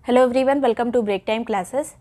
Hello everyone, welcome to break time classes.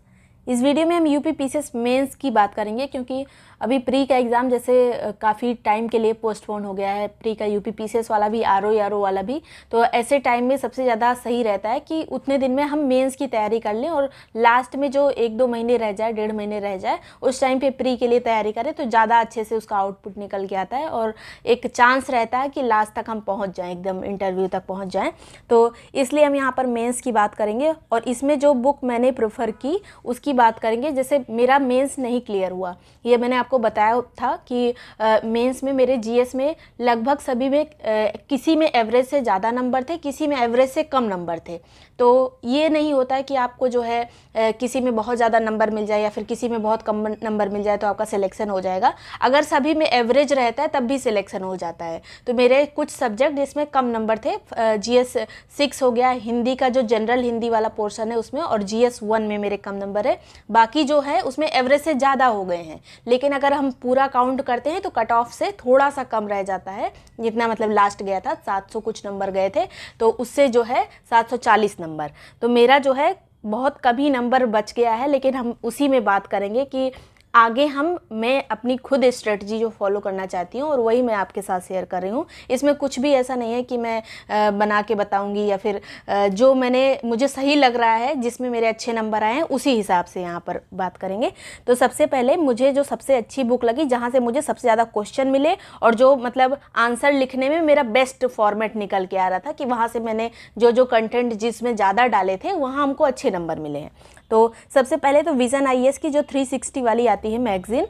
इस video में हम यूपी पीसीएस मेंस की बात करेंगे क्योंकि अभी प्री का एग्ज़ाम जैसे काफ़ी टाइम के लिए पोस्टपोन हो गया है। प्री का यूपी पीसीएस वाला भी, आरओ वाला भी। तो ऐसे टाइम में सबसे ज़्यादा सही रहता है कि उतने दिन में हम मेंस की तैयारी कर लें और लास्ट में जो 1-2 महीने रह जाए, 1.5 महीने रह जाए, उस टाइम पे प्री के लिए तैयारी करें तो ज़्यादा अच्छे से उसका आउटपुट निकल के आता है और एक चांस रहता है कि लास्ट तक हम पहुँच जाएँ, एकदम इंटरव्यू तक पहुँच जाएँ। तो इसलिए हम यहाँ पर मेंस की बात करेंगे और इसमें जो बुक मैंने प्रेफर की उसकी बात करेंगे। जैसे मेरा मेंस नहीं क्लियर हुआ, ये मैंने आपको बताया था कि मेंस में मेरे जीएस में लगभग सभी में किसी में एवरेज से ज़्यादा नंबर थे, किसी में एवरेज से कम नंबर थे। तो ये नहीं होता है कि आपको जो है किसी में बहुत ज़्यादा नंबर मिल जाए या फिर किसी में बहुत कम नंबर मिल जाए तो आपका सिलेक्शन हो जाएगा। अगर सभी में एवरेज रहता है तब भी सिलेक्शन हो जाता है। तो मेरे कुछ सब्जेक्ट जिसमें कम नंबर थे, जीएस 6 हो गया, हिंदी का जो जनरल हिंदी वाला पोर्शन है उसमें, और जीएस 1 में मेरे कम नंबर है। बाकी जो है उसमें एवरेज से ज़्यादा हो गए हैं, लेकिन अगर हम पूरा काउंट करते हैं तो कट ऑफ से थोड़ा सा कम रह जाता है। जितना मतलब लास्ट गया था 700 कुछ नंबर गए थे, तो उससे जो है 740 नंबर। तो मेरा जो है बहुत कभी नंबर बच गया है, लेकिन हम उसी में बात करेंगे कि आगे मैं अपनी खुद स्ट्रेटजी जो फॉलो करना चाहती हूँ और वही मैं आपके साथ शेयर कर रही हूँ। इसमें कुछ भी ऐसा नहीं है कि मैं बना के बताऊँगी या फिर जो मुझे सही लग रहा है, जिसमें मेरे अच्छे नंबर आए हैं, उसी हिसाब से यहाँ पर बात करेंगे। तो सबसे पहले मुझे जो सबसे अच्छी बुक लगी, जहाँ से मुझे सबसे ज़्यादा क्वेश्चन मिले और जो मतलब आंसर लिखने में मेरा बेस्ट फॉर्मेट निकल के आ रहा था कि वहाँ से मैंने जो कंटेंट जिसमें ज़्यादा डाले थे वहाँ हमको अच्छे नंबर मिले हैं। तो सबसे पहले तो विज़न आईएएस की जो 360 वाली आती है मैगज़ीन,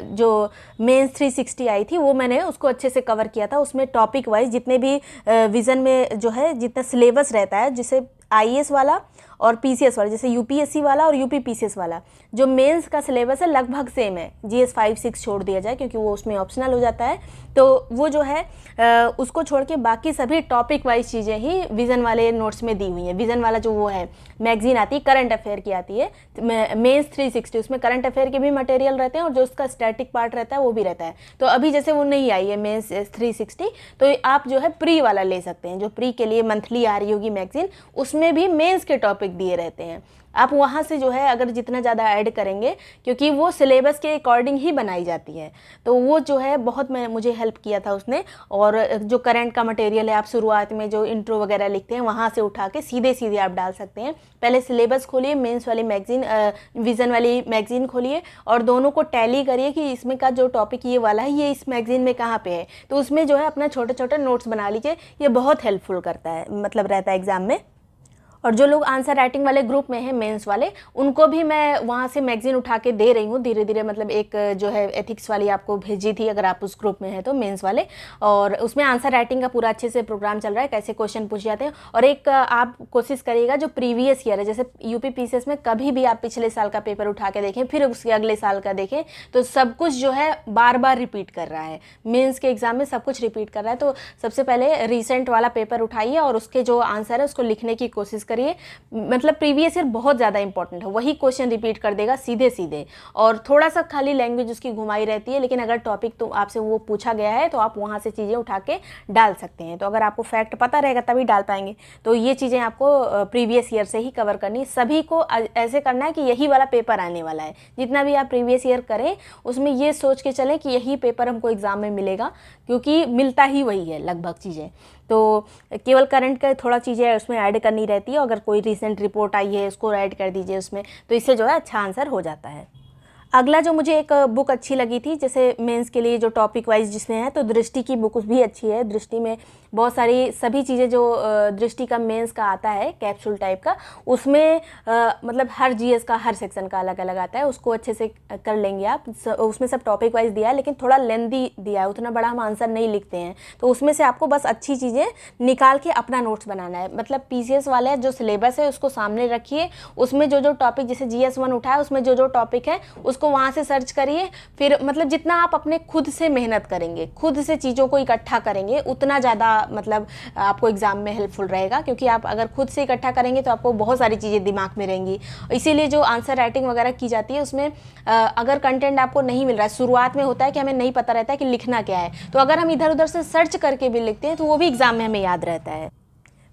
जो मेंस 360 आई थी, वो मैंने उसको अच्छे से कवर किया था। उसमें टॉपिक वाइज जितने भी विज़न में जो है जितना सिलेबस रहता है, जिसे आईएएस वाला और पीसीएस वाला, जैसे यूपीएससी वाला और यूपी पीसीएस वाला, जो मेंस का सिलेबस है लगभग सेम है। जीएस 5-6 छोड़ दिया जाए क्योंकि वो उसमें ऑप्शनल हो जाता है। तो वो जो है उसको छोड़ के बाकी सभी टॉपिक वाइज चीज़ें ही विज़न वाले नोट्स में दी हुई हैं। विज़न वाला जो वो है मैगज़ीन आती है, करंट अफेयर की आती है, मेंस 360, उसमें करंट अफेयर के भी मटेरियल रहते हैं और जो उसका स्टैटिक पार्ट रहता है वो भी रहता है। तो अभी जैसे वो नहीं आई है मेंस 360, तो आप जो है प्री वाला ले सकते हैं, जो प्री के लिए मंथली आ रही होगी मैगज़ीन, उसमें भी मेंस के टॉपिक दिए रहते हैं। आप वहाँ से जो है अगर जितना ज़्यादा ऐड करेंगे, क्योंकि वो सिलेबस के अकॉर्डिंग ही बनाई जाती है, तो वो जो है बहुत मुझे हेल्प किया था उसने। और जो करंट का मटेरियल है, आप शुरुआत में जो इंट्रो वगैरह लिखते हैं वहाँ से उठा के सीधे आप डाल सकते हैं। पहले सिलेबस खोलिए, मेंस वाली मैगज़ीन, विज़न वाली मैगज़ीन खोलिए और दोनों को टैली करिए कि इसमें का जो टॉपिक ये वाला है ये इस मैगज़ीन में कहाँ पे है। तो उसमें जो है अपना छोटे नोट्स बना लीजिए, ये बहुत हेल्पफुल करता है, मतलब रहता है एग्ज़ाम में। और जो लोग आंसर राइटिंग वाले ग्रुप में हैं मेंस वाले, उनको भी मैं वहाँ से मैगज़ीन उठा के दे रही हूँ धीरे धीरे। मतलब एक जो है एथिक्स वाली आपको भेजी थी, अगर आप उस ग्रुप में हैं तो, मेंस वाले, और उसमें आंसर राइटिंग का पूरा अच्छे से प्रोग्राम चल रहा है, कैसे क्वेश्चन पूछ जाते हैं। और एक आप कोशिश करिएगा जो प्रीवियस ईयर है, जैसे यूपी पीसीएस में कभी भी आप पिछले साल का पेपर उठा के देखें, फिर उसके अगले साल का देखें, तो सब कुछ जो है बार बार रिपीट कर रहा है। मेंस के एग्जाम में सब कुछ रिपीट कर रहा है। तो सबसे पहले रिसेंट वाला पेपर उठाइए और उसके जो आंसर है उसको लिखने की कोशिश करिए। मतलब प्रीवियस ईयर बहुत ज़्यादा इंपॉर्टेंट है, वही क्वेश्चन रिपीट कर देगा सीधे, और थोड़ा सा खाली लैंग्वेज उसकी घुमाई रहती है, लेकिन अगर टॉपिक तो आपसे वो पूछा गया है तो आप वहाँ से चीज़ें उठा के डाल सकते हैं। तो अगर आपको फैक्ट पता रहेगा तभी डाल पाएंगे। तो ये चीज़ें आपको प्रीवियस ईयर से ही कवर करनी, सभी को ऐसे करना है कि यही वाला पेपर आने वाला है। जितना भी आप प्रीवियस ईयर करें उसमें ये सोच के चलें कि यही पेपर हमको एग्ज़ाम में मिलेगा, क्योंकि मिलता ही वही है लगभग चीज़ें। तो केवल करंट का थोड़ा चीज़ें उसमें ऐड करनी रहती है। अगर कोई रिसेंट रिपोर्ट आई है उसको ऐड कर दीजिए उसमें, तो इससे जो है अच्छा आंसर हो जाता है। अगला जो मुझे एक बुक अच्छी लगी थी, जैसे मेंस के लिए जो टॉपिक वाइज जिसमें है, तो दृष्टि की बुक भी अच्छी है। दृष्टि में बहुत सारी सभी चीज़ें जो दृष्टि का मेंस का आता है कैप्सूल टाइप का, उसमें मतलब हर जीएस का हर सेक्शन का अलग अलग आता है, उसको अच्छे से कर लेंगे आप। उसमें सब टॉपिक वाइज दिया है, लेकिन थोड़ा लेंदी दिया है, उतना बड़ा हम आंसर नहीं लिखते हैं। तो उसमें से आपको बस अच्छी चीज़ें निकाल के अपना नोट्स बनाना है। मतलब पीसीएस वाले जो सिलेबस है उसको सामने रखिए, उसमें जो टॉपिक, जैसे जीएस 1 उठाया उसमें जो टॉपिक है उसको वहाँ से सर्च करिए। फिर मतलब जितना आप अपने खुद से मेहनत करेंगे, खुद से चीज़ों को इकट्ठा करेंगे, उतना ज़्यादा मतलब आपको एग्ज़ाम में हेल्पफुल रहेगा। क्योंकि आप अगर खुद से इकट्ठा करेंगे तो आपको बहुत सारी चीज़ें दिमाग में रहेंगी। इसीलिए जो आंसर राइटिंग वगैरह की जाती है उसमें अगर कंटेंट आपको नहीं मिल रहा है, शुरुआत में होता है कि हमें नहीं पता रहता है कि लिखना क्या है, तो अगर हम इधर उधर से सर्च करके भी लिखते हैं तो वो भी एग्ज़ाम में हमें याद रहता है।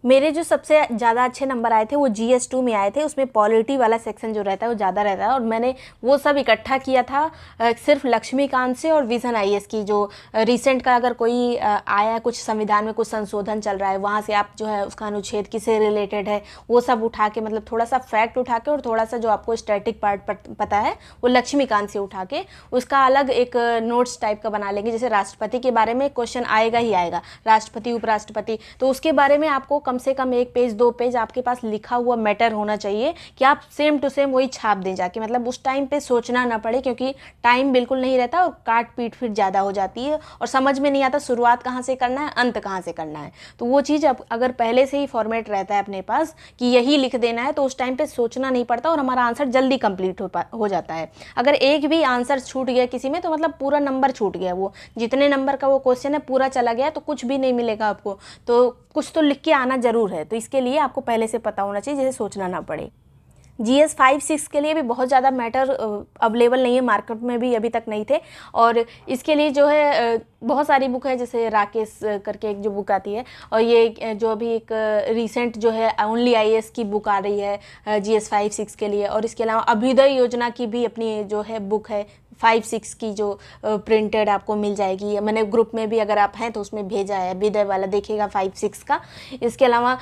मेरे जो सबसे ज़्यादा अच्छे नंबर आए थे वो GS2 में आए थे। उसमें पॉलिटी वाला सेक्शन जो रहता है वो ज़्यादा रहता है और मैंने वो सब इकट्ठा किया था सिर्फ लक्ष्मीकांत से और विजन IAS की जो रिसेंट का अगर कोई आया कुछ संविधान में कुछ संशोधन चल रहा है वहाँ से आप जो है उसका अनुच्छेद किससे रिलेटेड है वो सब उठा के, मतलब थोड़ा सा फैक्ट उठा के और थोड़ा सा जो आपको स्टैटिक पार्ट पता है वो लक्ष्मीकांत से उठा के उसका अलग एक नोट्स टाइप का बना लेंगे। जैसे राष्ट्रपति के बारे में क्वेश्चन आएगा ही आएगा, राष्ट्रपति उपराष्ट्रपति, तो उसके बारे में आपको कम से कम 1 पेज 2 पेज आपके पास लिखा हुआ मैटर होना चाहिए कि आप सेम टू सेम वही छाप दें जाके, मतलब उस टाइम पे सोचना ना पड़े, क्योंकि टाइम बिल्कुल नहीं रहता और काट पीट फिर ज़्यादा हो जाती है और समझ में नहीं आता शुरुआत कहाँ से करना है अंत कहाँ से करना है। तो वो चीज़ अब अगर पहले से ही फॉर्मेट रहता है अपने पास कि यही लिख देना है तो उस टाइम पर सोचना नहीं पड़ता और हमारा आंसर जल्दी कंप्लीट हो जाता है। अगर एक भी आंसर छूट गया किसी में तो मतलब पूरा नंबर छूट गया, वो जितने नंबर का वो क्वेश्चन है पूरा चला गया तो कुछ भी नहीं मिलेगा आपको। तो कुछ तो लिख के आना ज़रूर है, तो इसके लिए आपको पहले से पता होना चाहिए जिसे सोचना ना पड़े। GS 5-6 के लिए भी बहुत ज़्यादा मैटर अवेलेबल नहीं है, मार्केट में भी अभी तक नहीं थे और इसके लिए जो है बहुत सारी बुक है, जैसे राकेश करके एक जो बुक आती है और ये जो अभी एक रिसेंट जो है ओनली IAS की बुक आ रही है GS 5-6 के लिए, और इसके अलावा अभ्युदय योजना की भी अपनी जो है बुक है 5-6 की जो प्रिंटेड आपको मिल जाएगी। मैंने ग्रुप में भी अगर आप हैं तो उसमें भेजा है, विदय वाला देखिएगा 5-6 का। इसके अलावा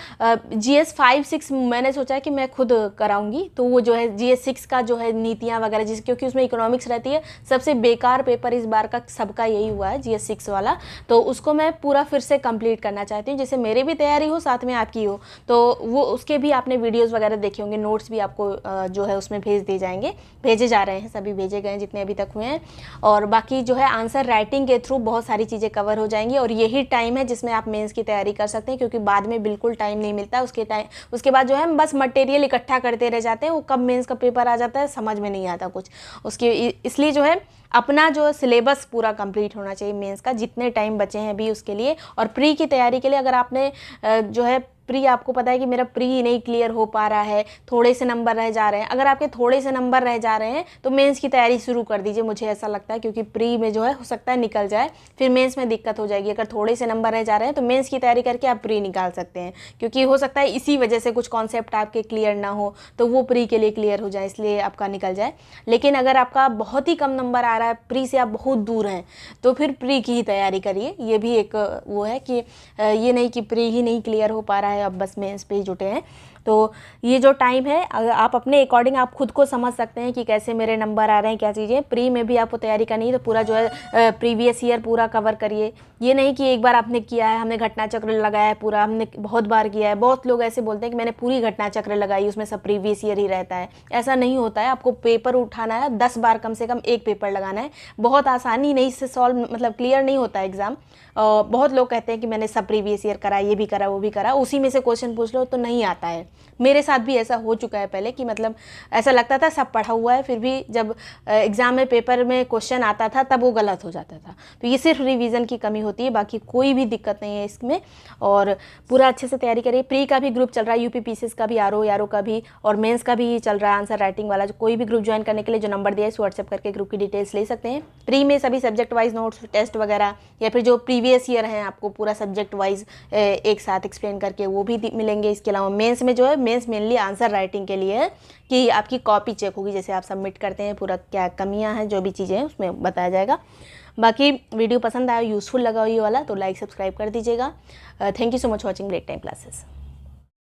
GS 5-6 मैंने सोचा कि मैं खुद कराऊंगी, तो वो जो है GS 6 का जो है नीतियाँ वगैरह जिस, क्योंकि उसमें इकोनॉमिक्स रहती है, सबसे बेकार पेपर इस बार का सबका यही हुआ है GS 6 वाला, तो उसको मैं पूरा फिर से कंप्लीट करना चाहती हूँ, जैसे मेरी भी तैयारी हो साथ में आपकी हो। तो वो उसके भी आपने वीडियोज़ वगैरह देखे होंगे, नोट्स भी आपको जो है उसमें भेज दिए जाएंगे, भेजे जा रहे हैं, सभी भेजे गए हैं जितने अभी तक हुए हैं। और बाकी जो है आंसर राइटिंग के थ्रू बहुत सारी चीज़ें कवर हो जाएंगी और यही टाइम है जिसमें आप मेंस की तैयारी कर सकते हैं, क्योंकि बाद में बिल्कुल टाइम नहीं मिलता। उसके बाद जो है हम बस मटेरियल इकट्ठा करते रह जाते हैं, वो कब मेंस का पेपर आ जाता है समझ में नहीं आता कुछ उसके, इसलिए जो है अपना जो सिलेबस पूरा कंप्लीट होना चाहिए मेंस का, जितने टाइम बचे हैं अभी उसके लिए। और प्री की तैयारी के लिए अगर आपने जो है प्री, आपको पता है कि मेरा प्री नहीं क्लियर हो पा रहा है, थोड़े से नंबर रह जा रहे हैं, अगर आपके थोड़े से नंबर रह जा रहे हैं तो मेंस की तैयारी शुरू कर दीजिए, मुझे ऐसा लगता है, क्योंकि प्री में जो है हो सकता है निकल जाए, फिर मेंस में दिक्कत हो जाएगी। अगर थोड़े से नंबर रह जा रहे हैं तो मेंस की तैयारी करके आप प्री निकाल सकते हैं, क्योंकि हो सकता है इसी वजह से कुछ कॉन्सेप्ट आपके क्लियर ना हो तो वो प्री के लिए क्लियर हो जाए, इसलिए आपका निकल जाए। लेकिन अगर आपका बहुत ही कम नंबर आ रहा है, प्री से आप बहुत दूर हैं, तो फिर प्री की ही तैयारी करिए। ये भी एक वो है कि ये नहीं कि प्री ही नहीं क्लियर हो पा रहा है अब बस मेंस पे जुटे हैं। तो ये जो टाइम है आप अपने अकॉर्डिंग आप खुद को समझ सकते हैं कि कैसे मेरे नंबर आ रहे हैं, क्या चीज़ें। प्री में भी आपको तैयारी करनी है तो पूरा जो है प्रीवियस ईयर पूरा कवर करिए। ये नहीं कि एक बार आपने किया है, हमने घटना चक्र लगाया है पूरा, हमने बहुत बार किया है। बहुत लोग ऐसे बोलते हैं कि मैंने पूरी घटना चक्र लगाई, उसमें सब प्रीवियस ईयर ही रहता है। ऐसा नहीं होता है, आपको पेपर उठाना है 10 बार, कम से कम एक पेपर लगाना है। बहुत आसानी नहीं से सॉल्व, मतलब क्लियर नहीं होता है एग्ज़ाम। बहुत लोग कहते हैं कि मैंने सब प्रीवियस ईयर करा, ये भी करा वो भी करा, उसी में से क्वेश्चन पूछ लो, तो नहीं आता है। मेरे साथ भी ऐसा हो चुका है पहले कि मतलब ऐसा लगता था सब पढ़ा हुआ है, फिर भी जब एग्ज़ाम में पेपर में क्वेश्चन आता था तब वो गलत हो जाता था। तो ये सिर्फ रिवीजन की कमी होती है, बाकी कोई भी दिक्कत नहीं है इसमें। और पूरा अच्छे से तैयारी करिए। प्री का भी ग्रुप चल रहा है, यूपी पीसीएस का भी, आरओ का भी, और मेंस का भी चल रहा है आंसर राइटिंग वाला। जो कोई भी ग्रुप ज्वाइन करने के लिए जो नंबर दिया है व्हाट्सएप करके ग्रुप की डिटेल्स ले सकते हैं। प्री में सभी सब्जेक्ट वाइज नोट्स, टेस्ट वगैरह, या फिर जो प्रीवियस ईयर हैं आपको पूरा सब्जेक्ट वाइज एक साथ एक्सप्लेन करके वो भी मिलेंगे। इसके अलावा मेंस में जो है, मेंस मेनली आंसर राइटिंग के लिए है कि आपकी कॉपी चेक होगी, जैसे आप सबमिट करते हैं पूरा क्या कमियां हैं, जो भी चीज़ें हैं उसमें बताया जाएगा। बाकी वीडियो पसंद आया, यूज़फुल लगा ये वाला, तो लाइक सब्सक्राइब कर दीजिएगा। Thank you so much watching break time classes.